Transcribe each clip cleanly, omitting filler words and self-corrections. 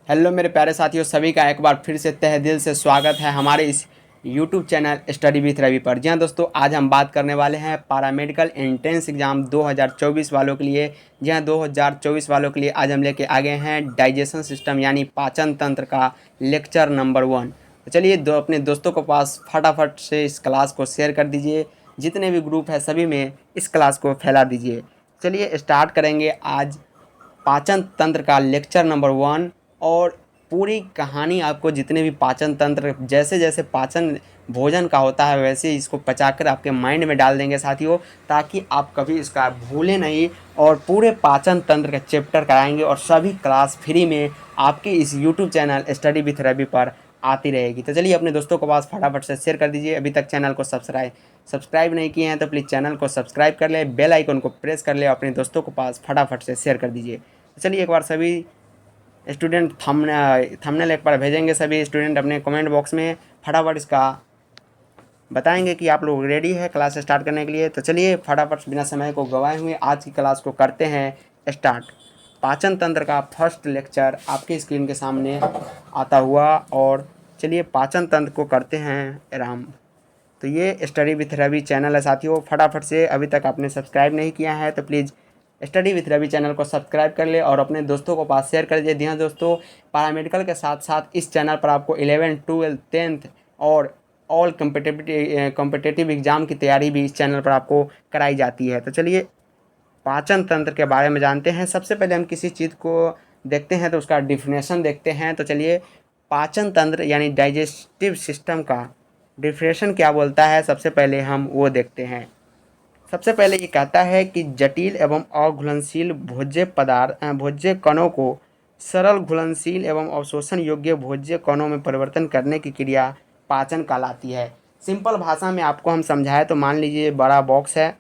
Hello मेरे प्यारे साथियों, सभी का एक बार फिर से तहे दिल से स्वागत है हमारे इस YouTube channel study with Ravi पर। जी हाँ दोस्तों, आज हम बात करने वाले हैं पैरामेडिकल एंट्रेंस एग्ज़ाम 2024 वालों के लिए। जी हाँ, 2024 वालों के लिए आज हम लेके आ गए हैं डाइजेशन सिस्टम यानी पाचन तंत्र का लेक्चर नंबर 1। तो चलिए अपने दोस्तों के पास फटाफट से इस क्लास को शेयर कर दीजिए। जितने भी ग्रुप है सभी में इस क्लास को फैला दीजिए। चलिए स्टार्ट करेंगे आज पाचन तंत्र का लेक्चर नंबर 1। और पूरी कहानी आपको जितने भी पाचन तंत्र जैसे जैसे पाचन भोजन का होता है वैसे इसको पचाकर आपके माइंड में डाल देंगे साथियों, ताकि आप कभी इसका भूलें नहीं। और पूरे पाचन तंत्र का चैप्टर कराएंगे और सभी क्लास फ्री में आपके इस YouTube channel study with Ravi पर आती रहेगी। तो चलिए अपने दोस्तों के पास फटाफट से शेयर कर दीजिए। अभी तक चैनल को सब्सक्राइब नहीं किए हैं तो प्लीज़ चैनल को सब्सक्राइब कर ले, बेल आइकन को प्रेस कर ले, अपने दोस्तों के पास फटाफट से शेयर कर दीजिए। तो चलिए एक बार सभी स्टूडेंट थंबनेल एक बार भेजेंगे। सभी स्टूडेंट अपने कमेंट बॉक्स में फटाफट इसका बताएंगे कि आप लोग रेडी है क्लास स्टार्ट करने के लिए। तो चलिए फटाफट बिना समय को गंवाए हुए आज की क्लास को करते हैं स्टार्ट। पाचन तंत्र का फर्स्ट लेक्चर आपके स्क्रीन के सामने आता हुआ, और चलिए पाचन तंत्र को करते हैं आराम। तो ये स्टडी विथ रवि चैनल है साथियों, फटाफट से अभी तक आपने सब्सक्राइब नहीं किया है तो please study with Ravi channel को सब्सक्राइब कर ले और अपने दोस्तों को पास शेयर कर दीजिए। हाँ दोस्तों, पैरामेडिकल के साथ साथ इस चैनल पर आपको 11th 12th 10th और ऑल कम्पिटेटिव एग्ज़ाम की तैयारी भी इस चैनल पर आपको कराई जाती है। तो चलिए पाचन तंत्र के बारे में जानते हैं। सबसे पहले हम किसी चीज़ को देखते हैं तो उसका डिफिनेशन देखते हैं। तो चलिए पाचन तंत्र यानी डाइजेस्टिव सिस्टम का डिफिनेशन क्या बोलता है, सबसे पहले हम वो देखते हैं। सबसे पहले ये कहता है कि जटिल एवं अघुलनशील भोज्य कणों को सरल घुलनशील एवं अवशोषण योग्य भोज्य कणों में परिवर्तन करने की क्रिया पाचन कहलाती है। सिंपल भाषा में आपको हम समझाएं तो मान लीजिए बड़ा बॉक्स है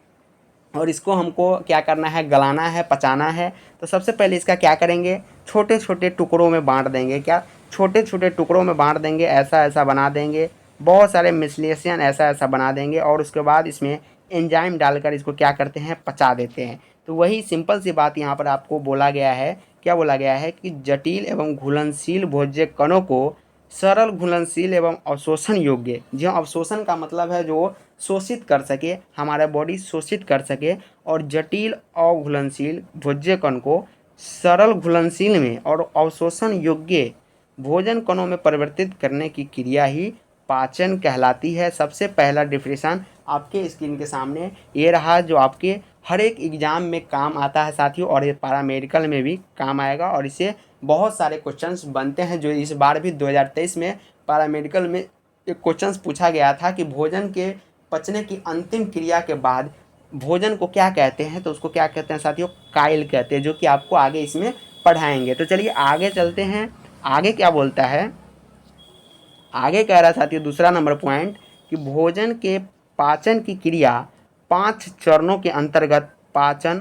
और इसको हमको क्या करना है, गलाना है, पचाना है। तो सबसे पहले इसका क्या करेंगे, छोटे छोटे टुकड़ों में बांट देंगे। क्या छोटे छोटे टुकड़ों में बांट देंगे, ऐसा ऐसा बना देंगे, बहुत सारे मिश्लेषण ऐसा ऐसा बना देंगे और उसके बाद इसमें एंजाइम डालकर इसको क्या करते हैं, पचा देते हैं। तो वही सिंपल सी बात यहाँ पर आपको बोला गया है। क्या बोला गया है कि जटिल एवं घुलनशील भोज्य कणों को सरल घुलनशील एवं अवशोषण योग्य, जो अवशोषण का मतलब है जो शोषित कर सके, हमारा बॉडी शोषित कर सके, और जटिल अघुलनशील भोज्य कण को सरल घुलनशील में और अवशोषण योग्य भोजन कणों में परिवर्तित करने की क्रिया ही पाचन कहलाती है। सबसे पहला डिफिनेशन आपके स्क्रीन के सामने ये रहा, जो आपके हर एक एग्ज़ाम में काम आता है साथियों, और ये पैरामेडिकल में भी काम आएगा और इससे बहुत सारे क्वेश्चंस बनते हैं। जो इस बार भी 2023 में पैरामेडिकल में एक क्वेश्चंस पूछा गया था कि भोजन के पचने की अंतिम क्रिया के बाद भोजन को क्या कहते हैं, तो उसको क्या कहते हैं साथियों, काइल कहते हैं, जो कि आपको आगे इसमें पढ़ाएंगे। तो चलिए आगे चलते हैं। आगे क्या बोलता है, आगे कह रहा साथियों दूसरा नंबर पॉइंट कि भोजन के पाचन की क्रिया 5 चरणों के अंतर्गत पाचन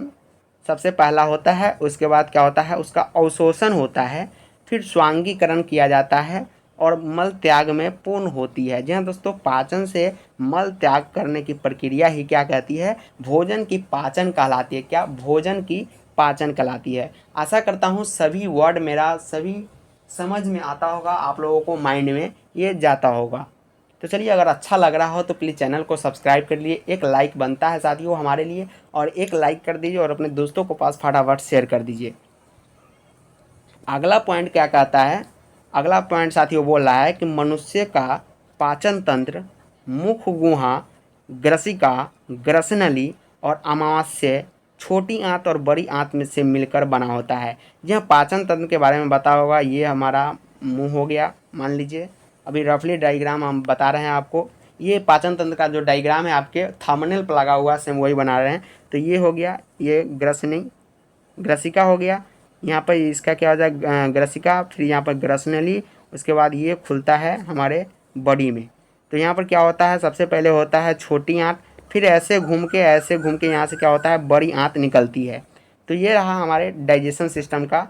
सबसे पहला होता है, उसके बाद क्या होता है, उसका अवशोषण होता है, फिर स्वांगीकरण किया जाता है और मल त्याग में पूर्ण होती है। जी हाँ दोस्तों, पाचन से मल त्याग करने की प्रक्रिया ही क्या कहती है, भोजन की पाचन कहलाती है। क्या, भोजन की पाचन कहलाती है। आशा करता हूँ सभी वर्ड मेरा सभी समझ में आता होगा, आप लोगों को माइंड में ये जाता होगा। तो चलिए अगर अच्छा लग रहा हो तो प्लीज़ चैनल को सब्सक्राइब कर लिए, एक लाइक बनता है साथियों हमारे लिए, और एक लाइक कर दीजिए और अपने दोस्तों को पास फटाफट शेयर कर दीजिए। अगला पॉइंट क्या कहता है, अगला पॉइंट साथियों बोल रहा है कि मनुष्य का पाचन तंत्र मुख गुहा, ग्रसिका, ग्रसनली और अमावस्या छोटी आंत और बड़ी आंत में से मिलकर बना होता है। यह पाचन तंत्र के बारे में बता होगा। ये हमारा मुंह हो गया, मान लीजिए अभी रफली डायग्राम हम बता रहे हैं आपको। ये पाचन तंत्र का जो डायग्राम है आपके थंबनेल पर लगा हुआ, सेम वही बना रहे हैं। तो ये हो गया, ये ग्रसनी ग्रसिका हो गया, यहाँ पर इसका क्या हो जाए, ग्रसिका, फिर यहाँ पर ग्रसनली, उसके बाद ये खुलता है हमारे बॉडी में। तो यहाँ पर क्या होता है, सबसे पहले होता है छोटी आंत, फिर ऐसे घूम के यहाँ से क्या होता है, बड़ी आंत निकलती है। तो ये रहा हमारे डाइजेशन सिस्टम का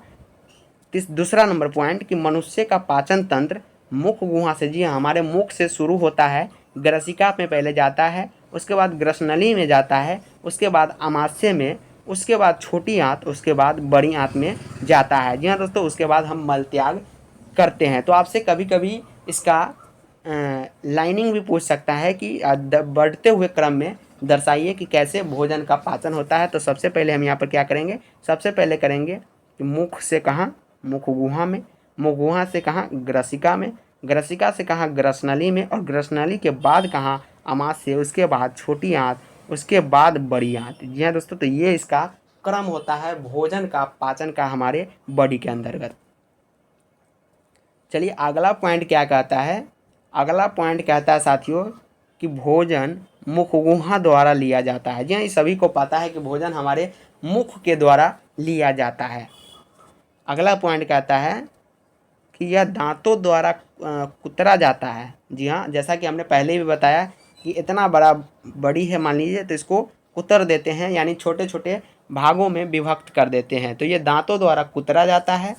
दूसरा नंबर पॉइंट कि मनुष्य का पाचन तंत्र मुख गुहा से, जी हाँ, हमारे मुख से शुरू होता है, ग्रसिका में पहले जाता है, उसके बाद ग्रसनली में जाता है, उसके बाद आमाशय में, उसके बाद छोटी आंत, उसके बाद बड़ी आंत में जाता है। जी हाँ दोस्तों, उसके बाद हम मल त्याग करते हैं। तो आपसे कभी कभी इसका लाइनिंग भी पूछ सकता है कि बढ़ते हुए क्रम में दर्शाइए कि कैसे भोजन का पाचन होता है। तो सबसे पहले हम यहाँ पर क्या करेंगे, सबसे पहले करेंगे कि मुख से कहाँ, मुख गुहा में, मुख गुहा से कहाँ, ग्रसिका में, ग्रसिका से कहाँ, ग्रसनली में, और ग्रसनली के बाद कहाँ, अमाशय, उसके बाद छोटी आंत, उसके बाद बड़ी आंत। जी हाँ दोस्तों, तो ये इसका क्रम होता है भोजन का पाचन का हमारे बॉडी के अंतर्गत। चलिए अगला पॉइंट क्या कहता है, अगला पॉइंट कहता है साथियों कि भोजन मुख गुहा द्वारा लिया जाता है। जी हाँ, सभी को पता है कि भोजन हमारे मुख के द्वारा लिया जाता है। अगला पॉइंट कहता है कि यह दांतों द्वारा कुतरा जाता है। जी हाँ, जैसा कि हमने पहले भी बताया कि इतना बड़ी है मान लीजिए, तो इसको कुतर देते हैं, यानी छोटे छोटे भागों में विभक्त कर देते हैं। तो ये दांतों द्वारा कुतरा जाता है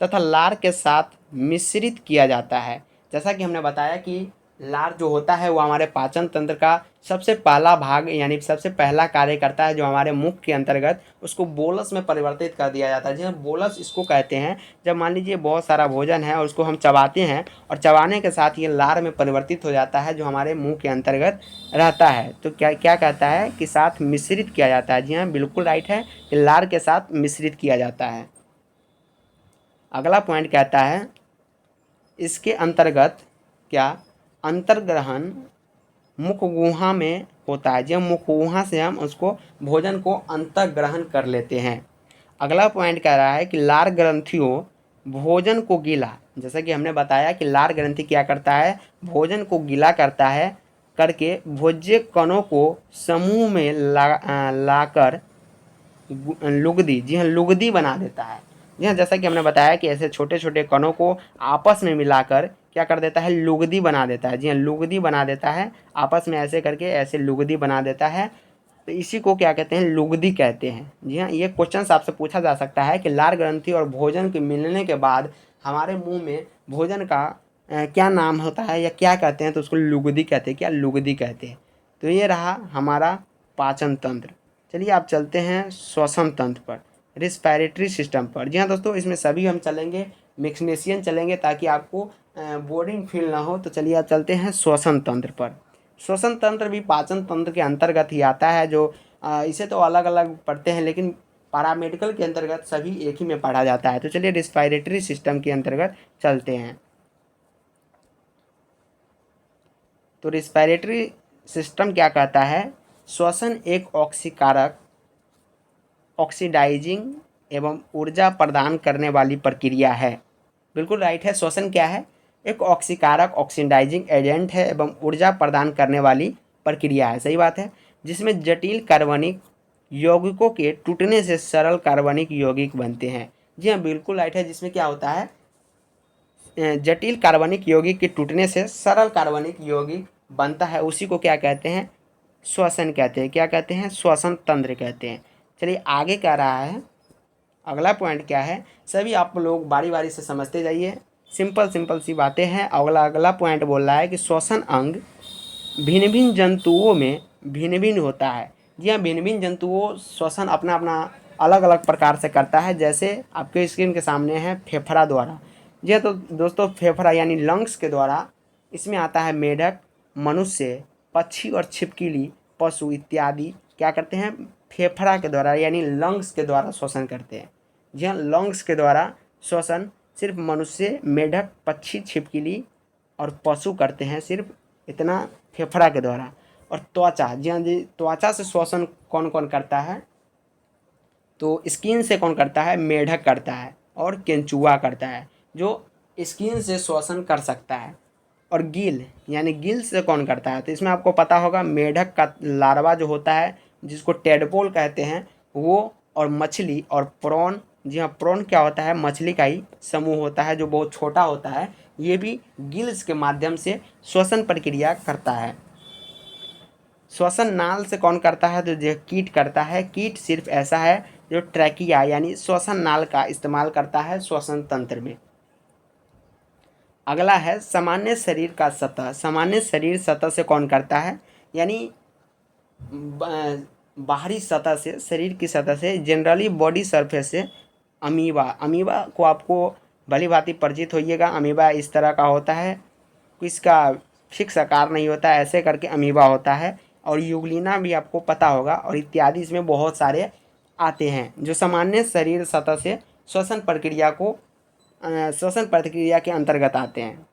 तथा लार के साथ मिश्रित किया जाता है। जैसा कि हमने बताया कि लार जो होता है वो हमारे पाचन तंत्र का सबसे पहला भाग यानी सबसे पहला कार्य करता है, जो हमारे मुख के अंतर्गत उसको बोलस में परिवर्तित कर दिया जाता है। जी हाँ, बोलस इसको कहते हैं। जब मान लीजिए बहुत सारा भोजन है और उसको हम चबाते हैं और चबाने के साथ ये लार में परिवर्तित हो जाता है, जो हमारे मुंह के अंतर्गत रहता है। तो क्या क्या कहता है कि साथ मिश्रित किया जाता है। जी हाँ, बिल्कुल राइट है कि लार के साथ मिश्रित किया जाता है। अगला पॉइंट कहता है इसके अंतर्गत क्या, अंतर्ग्रहण मुख गुहा में होता है। जब मुख गुहा से हम उसको भोजन को अंतर्ग्रहण कर लेते हैं। अगला पॉइंट कह रहा है कि लार ग्रंथियों भोजन को गीला, जैसा कि हमने बताया कि लार ग्रंथि क्या करता है, भोजन को गीला करता है, करके भोज्य कणों को समूह में लाकर लुगदी, जी हाँ, लुगदी बना देता है। जी हाँ, जैसा कि हमने बताया कि ऐसे छोटे छोटे कणों को आपस में मिलाकर क्या कर देता है, लुगदी बना देता है। जी हाँ, लुगदी बना देता है, आपस में ऐसे करके ऐसे लुगदी बना देता है। तो इसी को क्या कहते हैं, लुगदी कहते हैं। जी हाँ, ये क्वेश्चन आपसे पूछा जा सकता है कि लार ग्रंथि और भोजन के मिलने के बाद हमारे मुंह में भोजन का क्या नाम होता है या क्या कहते हैं, तो उसको लुगदी कहते हैं। क्या, लुगदी कहते हैं। तो ये रहा हमारा पाचन तंत्र। चलिए आप चलते हैं श्वसन तंत्र पर, रिस्पायरेटरी सिस्टम पर। जी हाँ दोस्तों, इसमें सभी हम चलेंगे, मैग्नीशियन चलेंगे ताकि आपको बोरिंग फील ना हो। तो चलिए आप चलते हैं श्वसन तंत्र पर। श्वसन तंत्र भी पाचन तंत्र के अंतर्गत ही आता है, जो इसे तो अलग अलग पढ़ते हैं, लेकिन पैरामेडिकल के अंतर्गत सभी एक ही में पढ़ा जाता है। तो चलिए रिस्पायरेटरी सिस्टम के अंतर्गत चलते हैं। तो रिस्पायरेटरी सिस्टम क्या कहता है, श्वसन एक ऑक्सीकारक, ऑक्सीडाइजिंग एवं ऊर्जा प्रदान करने वाली प्रक्रिया है। बिल्कुल राइट है। श्वसन क्या है, एक ऑक्सीकारक, ऑक्सीडाइजिंग एजेंट है एवं ऊर्जा प्रदान करने वाली प्रक्रिया है। सही बात है। जिसमें जटिल कार्बनिक यौगिकों के टूटने से सरल कार्बनिक यौगिक बनते हैं। जी हाँ, बिल्कुल राइट है। जिसमें क्या होता है, जटिल कार्बनिक यौगिक के टूटने से सरल कार्बनिक यौगिक बनता है, उसी को क्या कहते हैं, श्वसन कहते हैं। क्या कहते हैं, श्वसन तंत्र कहते हैं। चलिए आगे क्या रहा है, अगला पॉइंट क्या है, सभी आप लोग बारी बारी से समझते जाइए, सिंपल सिंपल सी बातें हैं। अगला पॉइंट बोल रहा है कि श्वसन अंग भिन्न भिन्न जंतुओं में भिन्न भिन्न होता है। जी हाँ, भिन्न भिन्न जंतुओं श्वसन अपना अपना अलग अलग प्रकार से करता है। जैसे आपके स्क्रीन के सामने है फेफड़ा द्वारा। जी हाँ, तो दोस्तों फेफड़ा यानी लंग्स के द्वारा इसमें आता है मेढक, मनुष्य, पक्षी और छिपकली, पशु इत्यादि क्या करते हैं, फेफड़ा के द्वारा यानी लंग्स के द्वारा श्वसन करते हैं। जी हाँ, लंग्स के द्वारा श्वसन सिर्फ मनुष्य, मेढक, पक्षी, छिपकली और पशु करते हैं, सिर्फ इतना फेफड़ा के द्वारा। और त्वचा, जी हाँ जी, त्वचा से श्वसन कौन कौन करता है, तो स्किन से कौन करता है, मेढक करता है और केंचुआ करता है, जो स्किन से श्वसन कर सकता है। और गिल यानी गिल से कौन करता है, तो इसमें आपको पता होगा मेढक का लार्वा जो होता है जिसको टेडपोल कहते हैं वो, और मछली और प्रॉन। जी हाँ, प्रॉन क्या होता है, मछली का ही समूह होता है जो बहुत छोटा होता है। ये भी गिल्स के माध्यम से श्वसन प्रक्रिया करता है। श्वसन नाल से कौन करता है, तो जो कीट करता है। कीट सिर्फ ऐसा है जो ट्रैकिया यानी श्वसन नाल का इस्तेमाल करता है श्वसन तंत्र में। अगला है सामान्य शरीर का सतह। सामान्य शरीर सतह से कौन करता है, यानी बाहरी सतह से, शरीर की सतह से, जनरली बॉडी सरफेस से अमीबा। अमीबा को आपको भली भांति परिचित होइएगा। अमीबा इस तरह का होता है, इसका फिक्स आकार नहीं होता है, ऐसे करके अमीबा होता है। और यूग्लिना भी आपको पता होगा, और इत्यादि इसमें बहुत सारे आते हैं जो सामान्य शरीर सतह से श्वसन प्रक्रिया के अंतर्गत आते हैं।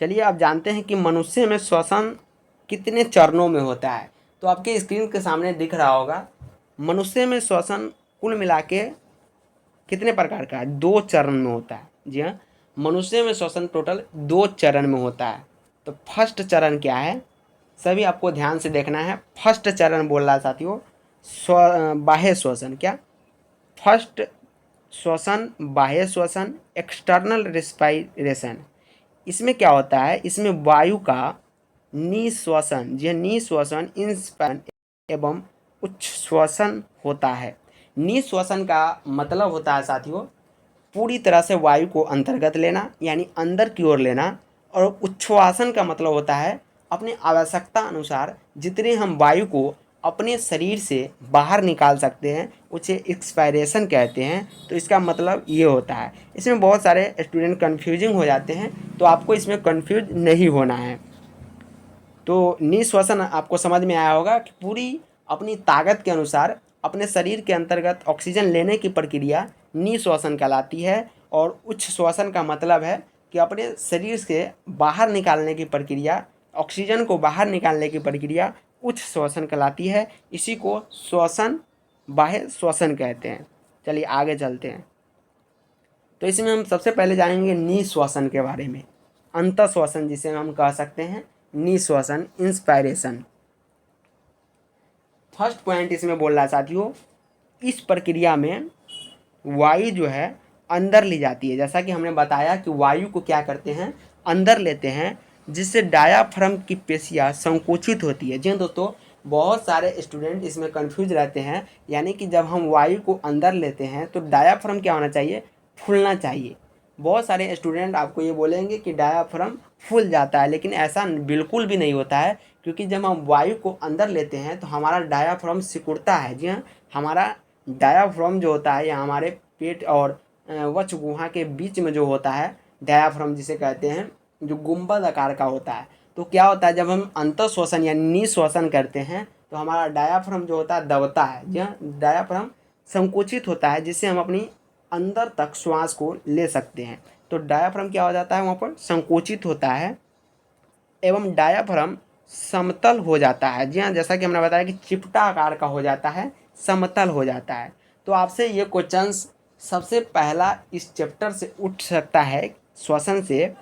चलिए आप जानते हैं कि मनुष्य में श्वसन कितने चरणों में होता है। तो आपके स्क्रीन के सामने दिख रहा होगा, मनुष्य में श्वसन कुल मिला के कितने प्रकार का है, 2 चरण में होता है। जी हाँ, मनुष्य में श्वसन टोटल 2 चरण में होता है। तो फर्स्ट चरण क्या है, सभी आपको ध्यान से देखना है। फर्स्ट चरण बोल रहा है साथियों बाह्य श्वसन। क्या? फर्स्ट श्वसन, बाह्य श्वसन, एक्सटर्नल रेस्पायरेशन। इसमें क्या होता है, इसमें वायु का निश्वसन, यह निश्वसन इंस्पायरेशन एवं उच्छ्वसन होता है। निश्वसन का मतलब होता है साथियों पूरी तरह से वायु को अंतर्गत लेना, यानी अंदर की ओर लेना। और उच्छ्वासन का मतलब होता है अपनी आवश्यकता अनुसार जितने हम वायु को अपने शरीर से बाहर निकाल सकते हैं उसे एक्सपायरेशन कहते हैं। तो इसका मतलब ये होता है। इसमें बहुत सारे स्टूडेंट कन्फ्यूजिंग हो जाते हैं, तो आपको इसमें कन्फ्यूज नहीं होना है। तो निश्वसन आपको समझ में आया होगा कि पूरी अपनी ताकत के अनुसार अपने शरीर के अंतर्गत ऑक्सीजन लेने की प्रक्रिया निश्वसन कहलाती है। और उच्च श्वसन का मतलब है कि अपने शरीर से बाहर निकालने की प्रक्रिया, ऑक्सीजन को बाहर निकालने की प्रक्रिया उच्च श्वसन कहलाती है। इसी को श्वसन बाह्य श्वसन कहते हैं। चलिए आगे चलते हैं। तो इसमें हम सबसे पहले जानेंगे निश्वसन के बारे में। अंतःश्वसन जिसे हम कह सकते हैं, निश्वसन इंस्पायरेशन। फर्स्ट पॉइंट इसमें बोल रहा है साथियों, इस प्रक्रिया में वायु जो है अंदर ली जाती है। जैसा कि हमने बताया कि वायु को क्या करते हैं, अंदर लेते हैं, जिससे डायाफ्राम की पेशियाँ संकुचित होती है। जी हाँ दोस्तों, बहुत सारे स्टूडेंट इसमें कंफ्यूज रहते हैं। यानी कि जब हम वायु को अंदर लेते हैं तो डायाफ्राम क्या होना चाहिए, फूलना चाहिए। बहुत सारे स्टूडेंट आपको ये बोलेंगे कि डायाफ्राम फूल जाता है, लेकिन ऐसा बिल्कुल भी नहीं होता है। क्योंकि जब हम वायु को अंदर लेते हैं तो हमारा डायाफ्राम सिकुड़ता है। जी हाँ, हमारा डायाफ्राम जो होता है, या हमारे पेट और वक्ष गुहा के बीच में जो होता है डायाफ्राम जिसे कहते हैं, जो गुंबद आकार का होता है। तो क्या होता है, जब हम अंतःश्वसन या निश्वसन करते हैं तो हमारा डायाफ्राम जो होता है दबता है। जी हाँ, डायाफ्राम संकुचित होता है, जिससे हम अपनी अंदर तक श्वास को ले सकते हैं। तो डायाफ्राम क्या हो जाता है, वहाँ पर संकुचित होता है एवं डायाफ्राम समतल हो जाता है। जी हाँ, जैसा कि हमने बताया कि चिपटा आकार का हो जाता है, समतल हो जाता है। तो आपसे ये क्वेश्चंस सबसे पहला इस चैप्टर से उठ सकता है श्वसन से,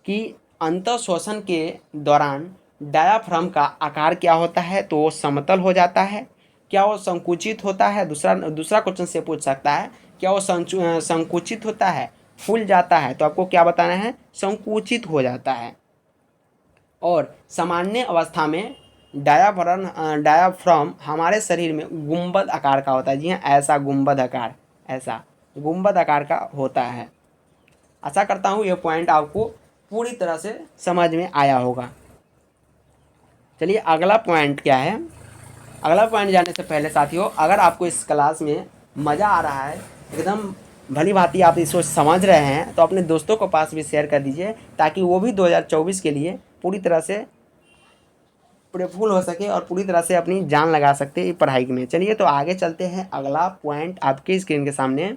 कि अंतःश्वसन के दौरान डायाफ्राम का आकार क्या होता है। तो वो समतल हो जाता है, क्या वो संकुचित होता है। दूसरा क्वेश्चन से पूछ सकता है, क्या वो संकुचित होता है, फूल जाता है। तो आपको क्या बताना है, संकुचित हो जाता है। और सामान्य अवस्था में डायाफ्राम हमारे शरीर में गुंबद आकार का होता है। जी हाँ, ऐसा गुंबद आकार का होता है। आशा करता हूँ ये पॉइंट आपको पूरी तरह से समझ में आया होगा। चलिए अगला पॉइंट क्या है। अगला पॉइंट जाने से पहले साथियों, अगर आपको इस क्लास में मज़ा आ रहा है, एकदम भली भांति आप इसको समझ रहे हैं, तो अपने दोस्तों को पास भी शेयर कर दीजिए, ताकि वो भी 2024 के लिए पूरी तरह से प्रेफुल हो सके और पूरी तरह से अपनी जान लगा सकते हैं पढ़ाई में। चलिए तो आगे चलते हैं। अगला पॉइंट आपके स्क्रीन के सामने।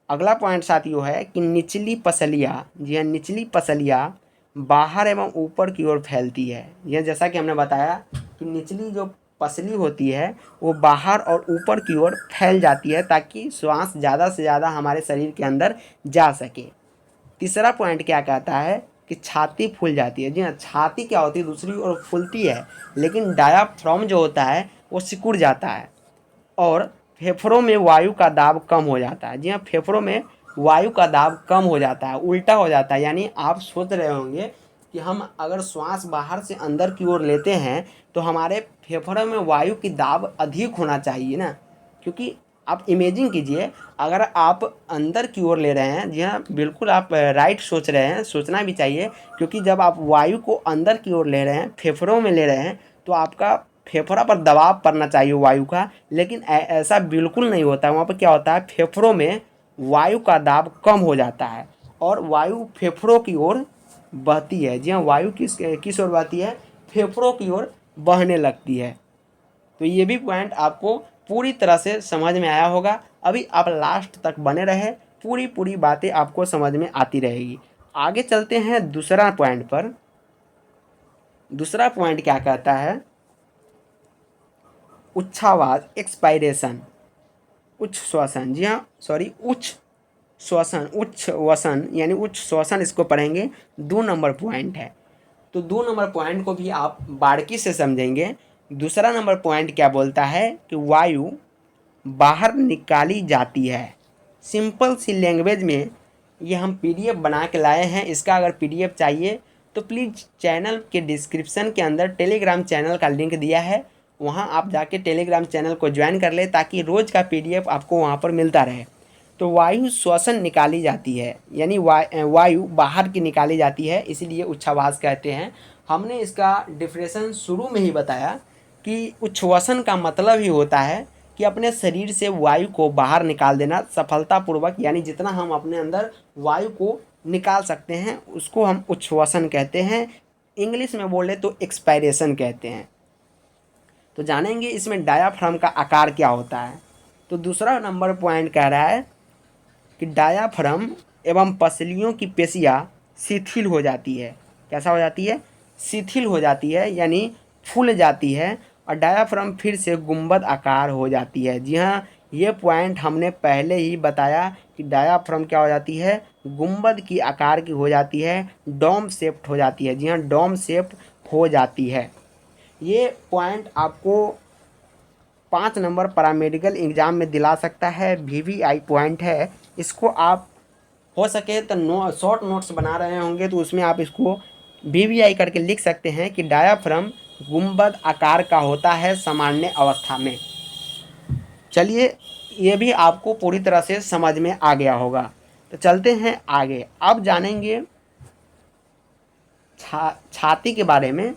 अगला पॉइंट साथियों है कि निचली पसलियाँ, जी हाँ, निचली पसलियाँ बाहर एवं ऊपर की ओर फैलती है। यह जैसा कि हमने बताया कि निचली जो पसली होती है वो बाहर और ऊपर की ओर फैल जाती है, ताकि श्वास ज़्यादा से ज़्यादा हमारे शरीर के अंदर जा सके। तीसरा पॉइंट क्या कहता है कि छाती फूल जाती है। जी हाँ, छाती क्या होती है, दूसरी ओर फूलती है, लेकिन डायाफ्राम जो होता है वो सिकुड़ जाता है। और फेफड़ों में वायु का दाब कम हो जाता है। जी हाँ, फेफड़ों में वायु का दाब कम हो जाता है, उल्टा हो जाता है। यानी आप सोच रहे होंगे कि हम अगर श्वास बाहर से अंदर की ओर लेते हैं तो हमारे फेफड़ों में वायु की दाब अधिक होना चाहिए ना, क्योंकि आप इमेजिन कीजिए, अगर आप अंदर की ओर ले रहे हैं, जी हाँ बिल्कुल आप राइट सोच रहे हैं, सोचना भी चाहिए। क्योंकि जब आप वायु को अंदर की ओर ले रहे हैं, फेफड़ों में ले रहे हैं, तो आपका फेफड़ा पर दबाव पड़ना चाहिए वायु का, लेकिन ऐसा बिल्कुल नहीं होता है। वहाँ पर क्या होता है, फेफड़ों में वायु का दाब कम हो जाता है और वायु फेफड़ों की ओर बहती है। जी हाँ, वायु किस ओर बहती है? फेफड़ों की ओर बहने लगती है। तो ये भी पॉइंट आपको पूरी तरह से समझ में आया होगा। अभी आप लास्ट तक बने रहे, पूरी पूरी बातें आपको समझ में आती रहेगी। आगे चलते हैं दूसरा पॉइंट पर। दूसरा पॉइंट क्या कहता है? उच्छ्वास एक्सपायरेशन, उच्च श्वसन। जी हाँ, सॉरी, उच्च श्वसन, उच्च वसन यानी उच्च श्वसन, इसको पढ़ेंगे। 2 नंबर पॉइंट है। तो 2 नंबर पॉइंट को भी आप बारीकी से समझेंगे। दूसरा नंबर पॉइंट क्या बोलता है कि वायु बाहर निकाली जाती है। सिंपल सी लैंग्वेज में ये हम पीडीएफ बना के लाए हैं। इसका अगर पीडीएफ चाहिए तो प्लीज़ चैनल के डिस्क्रिप्शन के अंदर टेलीग्राम चैनल का लिंक दिया है, वहाँ आप जाके टेलीग्राम चैनल को ज्वाइन कर ले ताकि रोज़ का पीडीएफ आपको वहाँ पर मिलता रहे। तो वायु श्वसन निकाली जाती है, यानी वायु बाहर की निकाली जाती है, इसीलिए उच्छ्वास कहते हैं। हमने इसका डिफरेंशन शुरू में ही बताया कि उच्छ्वसन का मतलब ही होता है कि अपने शरीर से वायु को बाहर निकाल देना सफलतापूर्वक, यानी जितना हम अपने अंदर वायु को निकाल सकते हैं उसको हम उच्छ्वसन कहते हैं। इंग्लिश में बोले तो एक्सपायरेशन कहते हैं। तो जानेंगे इसमें डायाफ्राम का आकार क्या होता है। तो दूसरा नंबर पॉइंट कह रहा है कि डायाफ्राम एवं पसलियों की पेशियाँ शिथिल हो जाती है। कैसा हो जाती है? शिथिल हो जाती है, यानी फूल जाती है और डायाफ्राम फिर से गुंबद आकार हो जाती है। जी हाँ, ये पॉइंट हमने पहले ही बताया कि डायाफ्राम क्या हो जाती है? गुंबद की आकार की हो जाती है, डोम शेप्ड हो जाती है। जी हाँ, डोम शेप्ड हो जाती है। ये पॉइंट आपको 5 नंबर पैरामेडिकल एग्ज़ाम में दिला सकता है। वीवीआई पॉइंट है, इसको आप हो सके तो शॉर्ट नोट्स बना रहे होंगे तो उसमें आप इसको वीवीआई करके लिख सकते हैं कि डायाफ्राम गुंबद आकार का होता है सामान्य अवस्था में। चलिए, ये भी आपको पूरी तरह से समझ में आ गया होगा। तो चलते हैं आगे। अब जानेंगे छाती के बारे में।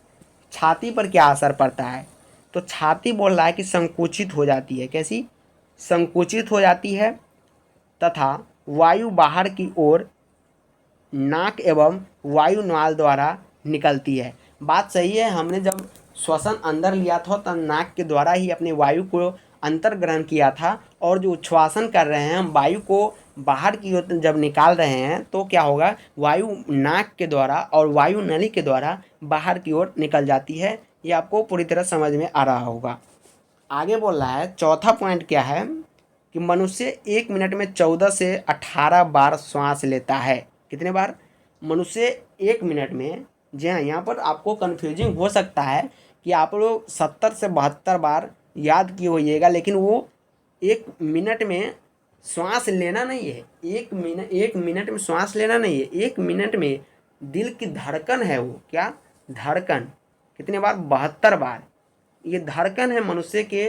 छाती पर क्या असर पड़ता है? तो छाती बोल रहा है कि संकुचित हो जाती है। कैसी? संकुचित हो जाती है तथा वायु बाहर की ओर नाक एवं वायु नाल द्वारा निकलती है। बात सही है, हमने जब श्वसन अंदर लिया था तब नाक के द्वारा ही अपने वायु को अंतर्ग्रहण किया था, और जो उच्छ्वासन कर रहे हैं हम वायु को बाहर की ओर जब निकाल रहे हैं तो क्या होगा? वायु नाक के द्वारा और वायु नली के द्वारा बाहर की ओर निकल जाती है। ये आपको पूरी तरह समझ में आ रहा होगा। आगे बोल रहा है, चौथा पॉइंट क्या है कि मनुष्य 1 मिनट में 14 से 18 बार श्वास लेता है। कितने बार? मनुष्य 1 मिनट में। जी हाँ, यहाँ पर आपको कन्फ्यूजिंग हो सकता है कि आप लोग 70 से 72 बार याद किए होइएगा, लेकिन वो 1 मिनट में श्वास लेना नहीं है। 1 मिनट में श्वास लेना नहीं है। 1 मिनट में दिल की धड़कन है वो। क्या धड़कन? कितने बार? 72 बार। ये धड़कन है मनुष्य के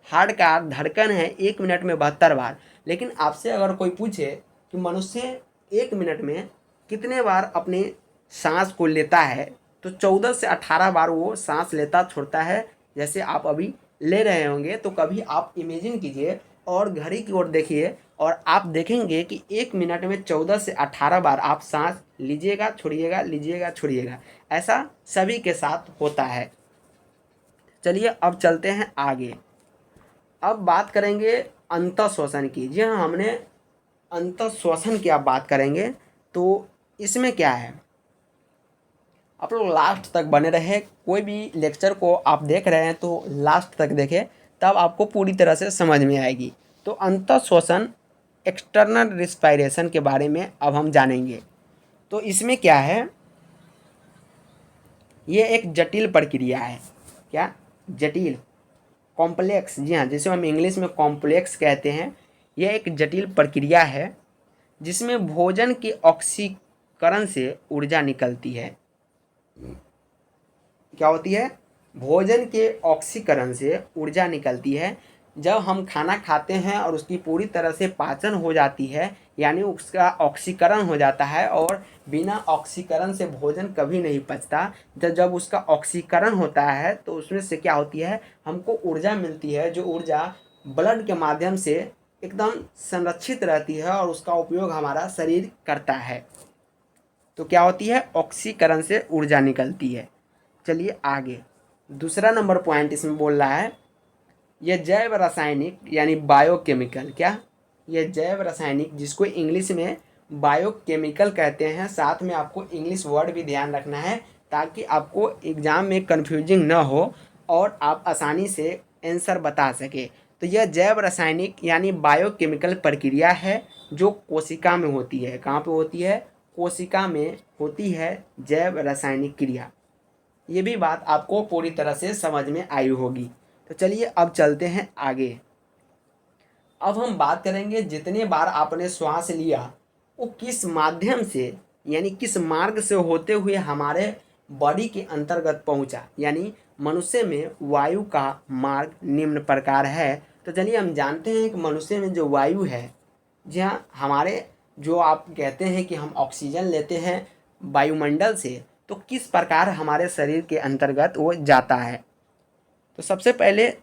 हार्ट का धड़कन है 1 मिनट में 72 बार। लेकिन आपसे अगर कोई पूछे कि मनुष्य 1 मिनट में कितने बार अपने सांस को लेता है, तो 14 से 18 बार वो सांस लेता छोड़ता है। जैसे आप अभी ले रहे होंगे, तो कभी आप इमेजिन कीजिए और घड़ी की ओर देखिए और आप देखेंगे कि 1 मिनट में 14 से 18 बार आप सांस लीजिएगा, छोड़िएगा, लीजिएगा, छोड़िएगा। ऐसा सभी के साथ होता है। चलिए, अब चलते हैं आगे। अब बात करेंगे अंतःश्वसन की। जी हाँ, हमने अंतःश्वसन की आप बात करेंगे। तो इसमें क्या है, आप लोग लास्ट तक बने रहे। कोई भी लेक्चर को आप देख रहे हैं तो लास्ट तक देखें, तब आपको पूरी तरह से समझ में आएगी। तो अंतःश्वसन, एक्सटर्नल रिस्पायरेशन के बारे में अब हम जानेंगे। तो इसमें क्या है, ये एक जटिल प्रक्रिया है। क्या? जटिल, कॉम्प्लेक्स। जी हाँ, जिसे हम इंग्लिश में कॉम्प्लेक्स कहते हैं। यह एक जटिल प्रक्रिया है जिसमें भोजन के ऑक्सीकरण से ऊर्जा निकलती है। क्या होती है? भोजन के ऑक्सीकरण से ऊर्जा निकलती है। जब हम खाना खाते हैं और उसकी पूरी तरह से पाचन हो जाती है, यानी उसका ऑक्सीकरण हो जाता है, और बिना ऑक्सीकरण से भोजन कभी नहीं पचता। जब उसका ऑक्सीकरण होता है तो उसमें से क्या होती है, हमको ऊर्जा मिलती है, जो ऊर्जा ब्लड के माध्यम से एकदम संरक्षित रहती है और उसका उपयोग हमारा शरीर करता है। तो क्या होती है, ऑक्सीकरण से ऊर्जा निकलती है। चलिए आगे, दूसरा नंबर पॉइंट इसमें बोल रहा है, यह जैव रासायनिक यानी बायोकेमिकल, क्या, यह जैव रासायनिक जिसको इंग्लिश में बायोकेमिकल कहते हैं, साथ में आपको इंग्लिश वर्ड भी ध्यान रखना है ताकि आपको एग्ज़ाम में कन्फ्यूजिंग न हो और आप आसानी से आंसर बता सके। तो यह जैव रासायनिक यानी बायोकेमिकल प्रक्रिया है जो कोशिका में होती है। कहाँ पे होती है, कोशिका में होती है जैव रासायनिक क्रिया। ये भी बात आपको पूरी तरह से समझ में आई होगी। तो चलिए अब चलते हैं आगे। अब हम बात करेंगे जितने बार आपने श्वास लिया वो किस माध्यम से यानी किस मार्ग से होते हुए हमारे बॉडी के अंतर्गत पहुंचा। यानी मनुष्य में वायु का मार्ग निम्न प्रकार है। तो चलिए हम जानते हैं कि मनुष्य में जो वायु है, जहाँ हमारे जो आप कहते हैं कि हम ऑक्सीजन लेते हैं वायुमंडल से, तो किस प्रकार हमारे शरीर के अंतर्गत वो जाता है। तो सबसे पहले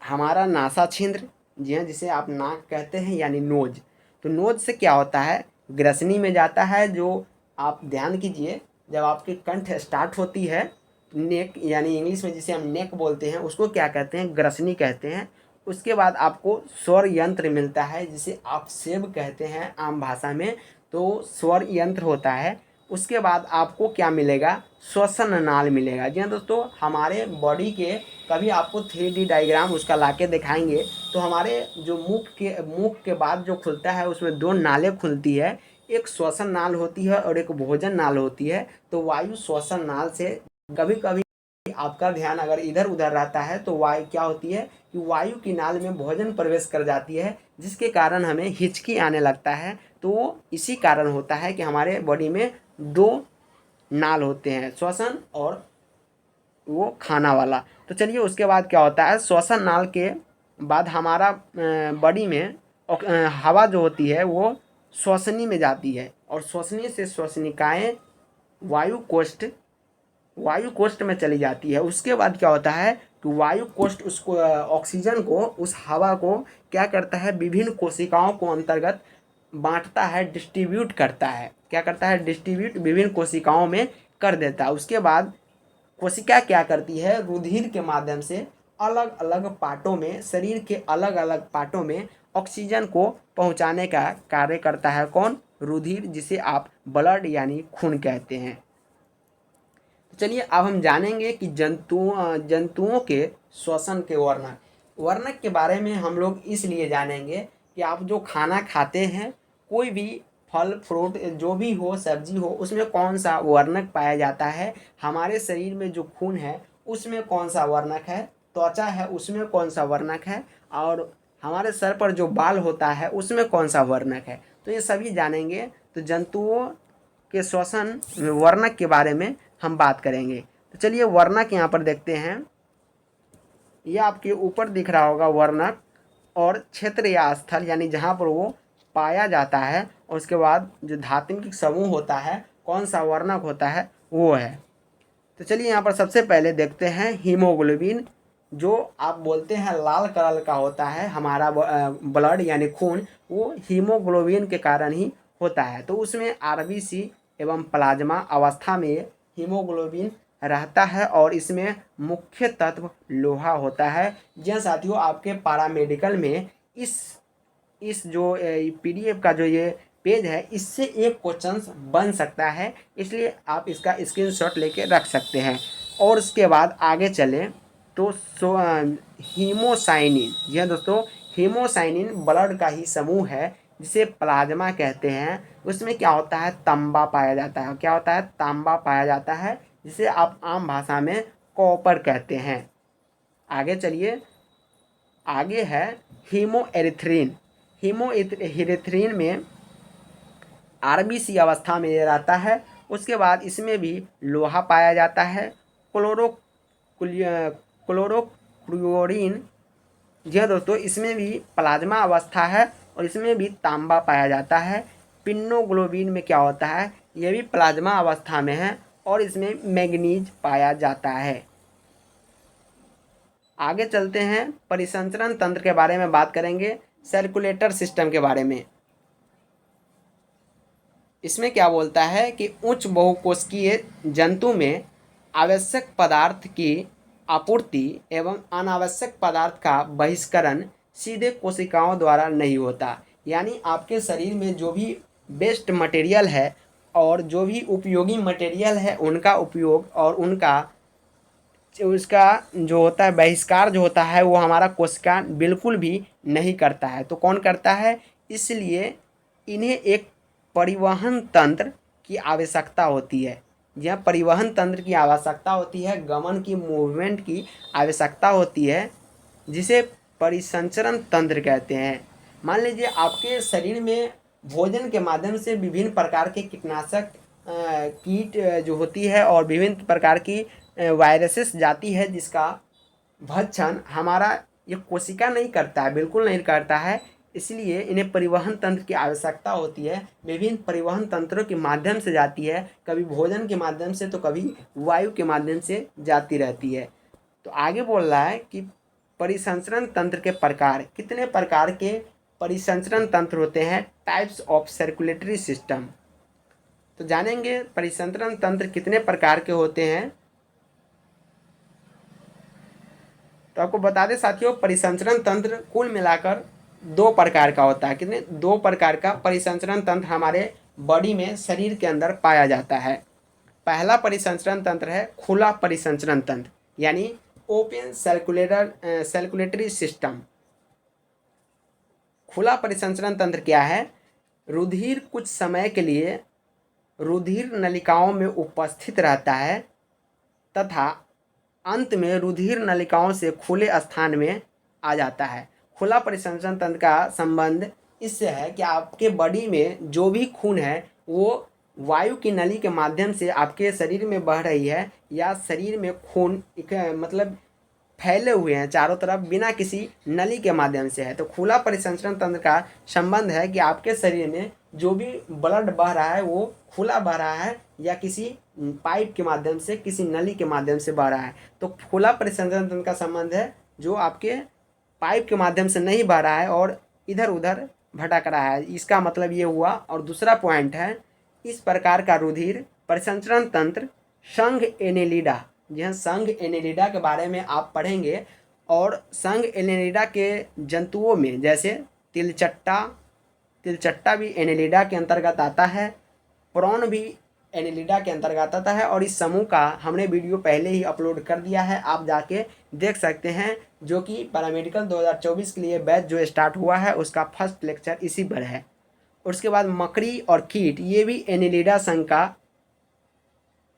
हमारा नासा छिद्र, जी हाँ, जिसे आप नाक कहते हैं यानी नोज। तो नोज से क्या होता है, ग्रसनी में जाता है। जो आप ध्यान कीजिए, जब आपकी कंठ स्टार्ट होती है, नेक यानी इंग्लिश में जिसे हम नेक बोलते हैं उसको क्या कहते हैं, ग्रसनी कहते हैं। उसके बाद आपको स्वर यंत्र मिलता है जिसे आप सेब कहते हैं आम भाषा में। तो स्वर यंत्र होता है। उसके बाद आपको क्या मिलेगा, श्वसन नाल मिलेगा। जी हाँ दोस्तों, हमारे बॉडी के कभी आपको 3D डायग्राम उसका लाके दिखाएंगे तो हमारे जो मुख के बाद जो खुलता है उसमें दो नालें खुलती है, एक श्वसन नाल होती है और एक भोजन नाल होती है। तो वायु श्वसन नाल से, कभी कभी आपका ध्यान अगर इधर उधर रहता है तो वायु क्या होती है कि वायु की नाल में भोजन प्रवेश कर जाती है, जिसके कारण हमें हिचकी आने लगता है। तो इसी कारण होता है कि हमारे बॉडी में दो नाल होते हैं, श्वसन और वो खाना वाला। तो चलिए उसके बाद क्या होता है, श्वसन नाल के बाद हमारा बॉडी में हवा जो होती है वो श्वसनी में जाती है और श्वसनी से श्वसनिकाएँ वायु कोष्ठ में चली जाती है। उसके बाद क्या होता है कि वायु कोष्ठ उसको ऑक्सीजन को, उस हवा को क्या करता है, विभिन्न कोशिकाओं को अंतर्गत बांटता है, डिस्ट्रीब्यूट करता है। क्या करता है, डिस्ट्रीब्यूट विभिन्न कोशिकाओं में कर देता है। उसके बाद कोशिका क्या करती है, रुधिर के माध्यम से अलग अलग पार्टों में, शरीर के अलग अलग पार्टों में ऑक्सीजन को पहुंचाने का कार्य करता है। कौन, रुधिर, जिसे आप ब्लड यानी खून कहते हैं। चलिए अब हम जानेंगे कि जंतुओं के श्वसन के वर्णक। वर्णक के बारे में हम लोग इसलिए जानेंगे कि आप जो खाना खाते हैं, कोई भी फल फ्रूट जो भी हो, सब्जी हो, उसमें कौन सा वर्णक पाया जाता है। हमारे शरीर में जो खून है उसमें कौन सा वर्णक है, त्वचा है उसमें कौन सा वर्णक है, और हमारे सर पर जो बाल होता है उसमें कौन सा वर्णक है। तो ये सभी जानेंगे। तो जंतुओं के श्वसन वर्णक के बारे में हम बात करेंगे। तो चलिए वर्णक यहाँ पर देखते हैं। ये आपके ऊपर दिख रहा होगा वर्णक, और क्षेत्र या स्थल यानी जहाँ पर वो पाया जाता है, और उसके बाद जो धात्विक समूह होता है, कौन सा वर्णक होता है वो है। तो चलिए यहाँ पर सबसे पहले देखते हैं हीमोग्लोबिन, जो आप बोलते हैं लाल कलर का होता है हमारा ब्लड यानी खून, वो हीमोग्लोबिन के कारण ही होता है। तो उसमें आरबीसी एवं प्लाज्मा अवस्था में हीमोग्लोबिन रहता है और इसमें मुख्य तत्व लोहा होता है। जी साथियों, आपके पैरामेडिकल में इस जो पीडीएफ का जो ये पेज है, इससे एक क्वेश्चन बन सकता है, इसलिए आप इसका स्क्रीनशॉट लेके रख सकते हैं। और उसके बाद आगे चलें तो हीमोसाइनिन, जी हाँ दोस्तों, हीमोसाइनिन ब्लड का ही समूह है जिसे प्लाज्मा कहते हैं। उसमें क्या होता है, तांबा पाया जाता है। क्या होता है, तांबा पाया जाता है, जिसे आप आम भाषा में कॉपर कहते हैं। आगे चलिए, आगे है हीमोएरिथ्रिन। हीमोएरिथ्रिन में आरबीसी अवस्था में ये रहता है। उसके बाद इसमें भी लोहा पाया जाता है। क्लोरोक्लोरीन, जी हाँ दोस्तों, इसमें भी प्लाज्मा अवस्था है और इसमें भी तांबा पाया जाता है। पिन्नोग्लोबिन में क्या होता है, ये भी प्लाज्मा अवस्था में है और इसमें मैग्नीज पाया जाता है। आगे चलते हैं, परिसंचरण तंत्र के बारे में बात करेंगे। सर्कुलेटर सिस्टम के बारे में। इसमें क्या बोलता है कि उच्च बहुकोशिकीय जंतु में आवश्यक पदार्थ की आपूर्ति एवं अनावश्यक पदार्थ का बहिष्करण सीधे कोशिकाओं द्वारा नहीं होता। यानी आपके शरीर में जो भी वेस्ट मटेरियल है और जो भी उपयोगी मटेरियल है उनका उपयोग और उनका उसका जो होता है बहिष्कार जो होता है वो हमारा कोशिका बिल्कुल भी नहीं करता है। तो कौन करता है? इसलिए इन्हें एक परिवहन तंत्र की आवश्यकता होती है। यह परिवहन तंत्र की आवश्यकता होती है, गमन की, मूवमेंट की आवश्यकता होती है, जिसे परिसंचरण तंत्र कहते हैं। मान लीजिए आपके शरीर में भोजन के माध्यम से विभिन्न प्रकार के कीटनाशक कीट जो होती है और विभिन्न प्रकार की वायरसेस जाती है, जिसका भक्षण हमारा ये कोशिका नहीं करता है, बिल्कुल नहीं करता है। इसलिए इन्हें परिवहन तंत्र की आवश्यकता होती है। विभिन्न परिवहन तंत्रों के माध्यम से जाती है, कभी भोजन के माध्यम से तो कभी वायु के माध्यम से जाती रहती है। तो आगे बोल रहा है कि परिसंचरण तंत्र के प्रकार, कितने प्रकार के परिसंचरण तंत्र होते हैं, टाइप्स ऑफ सर्कुलेटरी सिस्टम। तो जानेंगे परिसंचरण तंत्र कितने प्रकार के होते हैं। तो आपको बता दें साथियों, परिसंचरण तंत्र कुल मिलाकर 2 प्रकार का होता है। कितने? 2 प्रकार का परिसंचरण तंत्र हमारे बॉडी में, शरीर के अंदर पाया जाता है। पहला परिसंचरण तंत्र है खुला परिसंचरण तंत्र, यानी ओपन सर्कुलेटरी सिस्टम। खुला परिसंचरण तंत्र क्या है? रुधिर कुछ समय के लिए रुधिर नलिकाओं में उपस्थित रहता है तथा अंत में रुधिर नलिकाओं से खुले स्थान में आ जाता है। खुला परिसंचरण तंत्र का संबंध इससे है कि आपके बॉडी में जो भी खून है वो वायु की नली के माध्यम से आपके शरीर में बह रही है, या शरीर में खून मतलब फैले हुए हैं चारों तरफ बिना किसी नली के माध्यम से है। तो खुला परिसंचरण तंत्र का संबंध है कि आपके शरीर में जो भी ब्लड बह रहा है वो खुला बह रहा है या किसी पाइप के माध्यम से, किसी नली के माध्यम से बह रहा है। तो खुला परिसंचरण तंत्र का संबंध है जो आपके पाइप के माध्यम से नहीं बह रहा है और इधर उधर भटक रहा है, इसका मतलब ये हुआ। और दूसरा पॉइंट है, इस प्रकार का रुधिर परिसंचरण तंत्र संघ एनेलिडा, यह संघ एनेलिडा के बारे में आप पढ़ेंगे। और संघ एनेलिडा के जंतुओं में जैसे तिलचट्टा भी एनेलिडा के अंतर्गत आता है, प्रॉन भी एनेलिडा के अंतर्गत आता है। और इस समूह का हमने वीडियो पहले ही अपलोड कर दिया है, आप जाके देख सकते हैं, जो कि पैरामेडिकल 2024 के लिए बैच जो स्टार्ट हुआ है उसका फर्स्ट लेक्चर इसी पर है। उसके बाद मकड़ी और कीट, ये भी एनेलिडा संघ का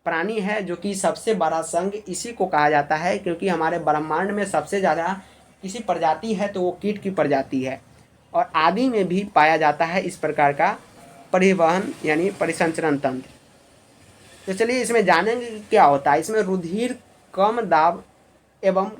प्राणी है, जो कि सबसे बड़ा संघ इसी को कहा जाता है, क्योंकि हमारे ब्रह्मांड में सबसे ज़्यादा किसी प्रजाति है तो वो कीट की प्रजाति है। और आदि में भी पाया जाता है इस प्रकार का परिवहन यानी परिसंचरण तंत्र। तो चलिए इसमें जानेंगे कि क्या होता है। इसमें रुधिर कम दाब एवं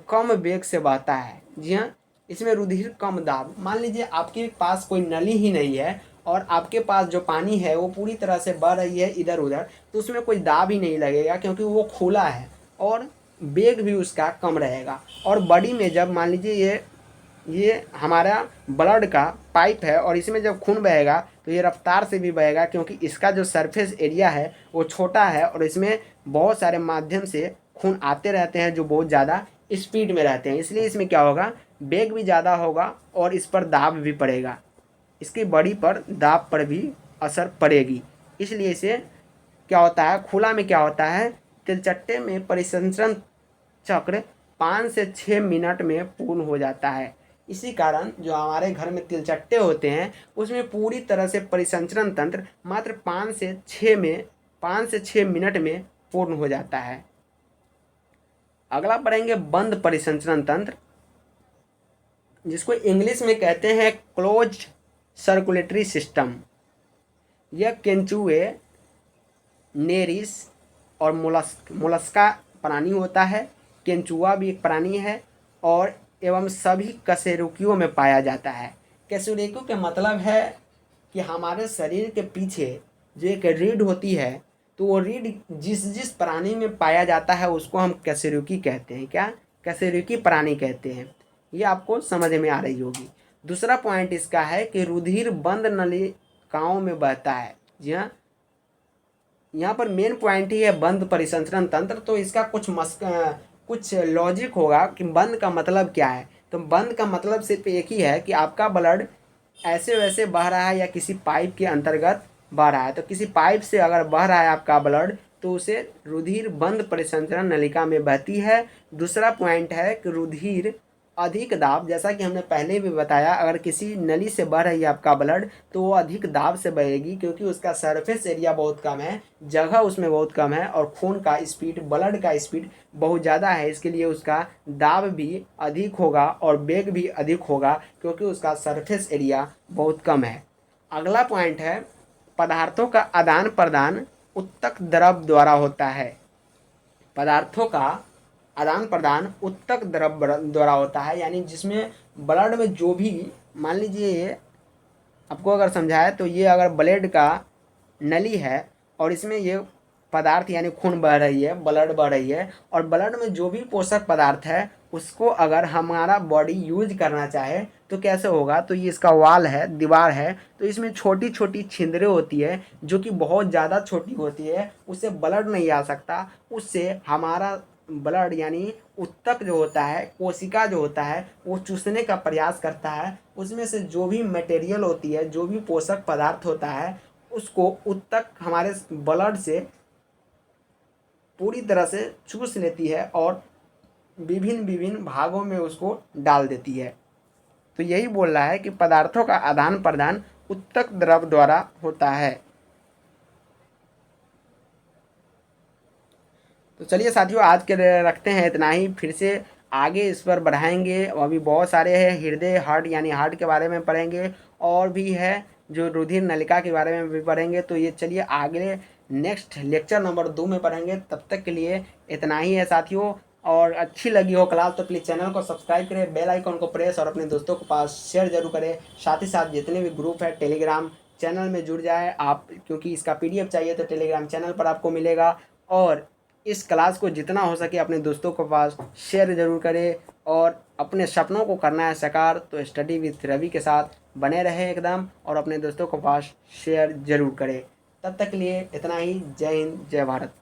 कम वेग से बहता है। जी हाँ, इसमें रुधिर कम दाब, मान लीजिए आपके पास कोई नली ही नहीं है और आपके पास जो पानी है वो पूरी तरह से बह रही है इधर उधर, तो उसमें कोई दाब ही नहीं लगेगा, क्योंकि वो खुला है और वेग भी उसका कम रहेगा। और बॉडी में जब मान लीजिए ये हमारा ब्लड का पाइप है और इसमें जब खून बहेगा तो ये रफ्तार से भी बहेगा, क्योंकि इसका जो सरफेस एरिया है वो छोटा है और इसमें बहुत सारे माध्यम से खून आते रहते हैं जो बहुत ज़्यादा स्पीड में रहते हैं। इसलिए इसमें क्या होगा, वेग भी ज़्यादा होगा और इस पर दाब भी पड़ेगा, इसकी बॉडी पर दाब पर भी असर पड़ेगी। इसलिए इसे क्या होता है, खुला में क्या होता है, तिलचट्टे में परिसंचरण चक्र 5 से 6 मिनट में पूर्ण हो जाता है। इसी कारण जो हमारे घर में तिलचट्टे होते हैं उसमें पूरी तरह से परिसंचरण तंत्र मात्र 5 से 6 मिनट में पूर्ण हो जाता है। अगला पढ़ेंगे बंद परिसंचरण तंत्र, जिसको इंग्लिश में कहते हैं क्लोज सर्कुलेटरी सिस्टम। यह केंचुए, नेरिस और मोलस्का प्राणी होता है। केंचुआ भी एक प्राणी है और एवं सभी कशेरुकियों में पाया जाता है। कशेरुकी का मतलब है कि हमारे शरीर के पीछे जो एक रीढ़ होती है, तो वो रीढ़ जिस प्राणी में पाया जाता है उसको हम कशेरुकी कहते हैं। क्या? कशेरुकी प्राणी कहते हैं। ये आपको समझ में आ रही होगी। दूसरा पॉइंट इसका है कि रुधिर बंद नलिकाओं में बहता है। जी हाँ, यहाँ पर मेन पॉइंट ही है बंद परिसंचरण तंत्र। तो इसका कुछ लॉजिक होगा कि बंद का मतलब क्या है। तो बंद का मतलब सिर्फ एक ही है कि आपका ब्लड ऐसे वैसे बह रहा है या किसी पाइप के अंतर्गत बह रहा है। तो किसी पाइप से अगर बह रहा है आपका ब्लड तो उसे रुधिर बंद परिसंचरण नलिका में बहती है। दूसरा पॉइंट है कि रुधिर अधिक दाब, जैसा कि हमने पहले भी बताया, अगर किसी नली से बह रही है आपका ब्लड तो वो अधिक दाब से बहेगी, क्योंकि उसका सरफेस एरिया बहुत कम है, जगह उसमें बहुत कम है, और खून का स्पीड, ब्लड का स्पीड बहुत ज़्यादा है। इसके लिए उसका दाब भी अधिक होगा और वेग भी अधिक होगा, क्योंकि उसका सरफेस एरिया बहुत कम है। अगला पॉइंट है पदार्थों का आदान प्रदान उत्तक द्रव द्वारा होता है। पदार्थों का आदान प्रदान उत्तक द्रव द्वारा होता है, यानी जिसमें ब्लड में जो भी, मान लीजिए आपको अगर समझाए तो ये अगर ब्लड का नली है और इसमें ये पदार्थ यानी खून बह रही है, ब्लड बह रही है, और ब्लड में जो भी पोषक पदार्थ है उसको अगर हमारा बॉडी यूज करना चाहे तो कैसे होगा। तो ये इसका वाल है, दीवार है, तो इसमें छोटी छोटी छिद्रें होती है जो कि बहुत ज़्यादा छोटी होती है, उससे ब्लड नहीं आ सकता। उससे हमारा ब्लड यानी उत्तक जो होता है, कोशिका जो होता है, वो चूसने का प्रयास करता है। उसमें से जो भी मटेरियल होती है, जो भी पोषक पदार्थ होता है, उसको उत्तक हमारे ब्लड से पूरी तरह से चूस लेती है और विभिन्न विभिन्न भागों में उसको डाल देती है। तो यही बोल रहा है कि पदार्थों का आदान प्रदान उत्तक द्रव द्वारा होता है। तो चलिए साथियों, आज के लिए रखते हैं इतना ही, फिर से आगे इस पर बढ़ाएंगे। अभी बहुत सारे हैं, हृदय, हार्ट यानी हार्ट के बारे में पढ़ेंगे, और भी है जो रुधिर नलिका के बारे में भी पढ़ेंगे। तो ये चलिए आगे नेक्स्ट लेक्चर नंबर 2 में पढ़ेंगे। तब तक के लिए इतना ही है साथियों। और अच्छी लगी हो क्लास तो प्लीज़ चैनल को सब्सक्राइब करें, बेल आइकन को प्रेस और अपने दोस्तों के पास शेयर जरूर करें। साथ ही साथ जितने भी ग्रुप है टेलीग्राम चैनल में जुड़ जाए आप, क्योंकि इसका PDF चाहिए तो टेलीग्राम चैनल पर आपको मिलेगा। और इस क्लास को जितना हो सके अपने दोस्तों के पास शेयर ज़रूर करें, और अपने सपनों को करना है साकार तो स्टडी विथ रवि के साथ बने रहे एकदम, और अपने दोस्तों के पास शेयर ज़रूर करें। तब तक के लिए इतना ही। जय हिंद, जय भारत।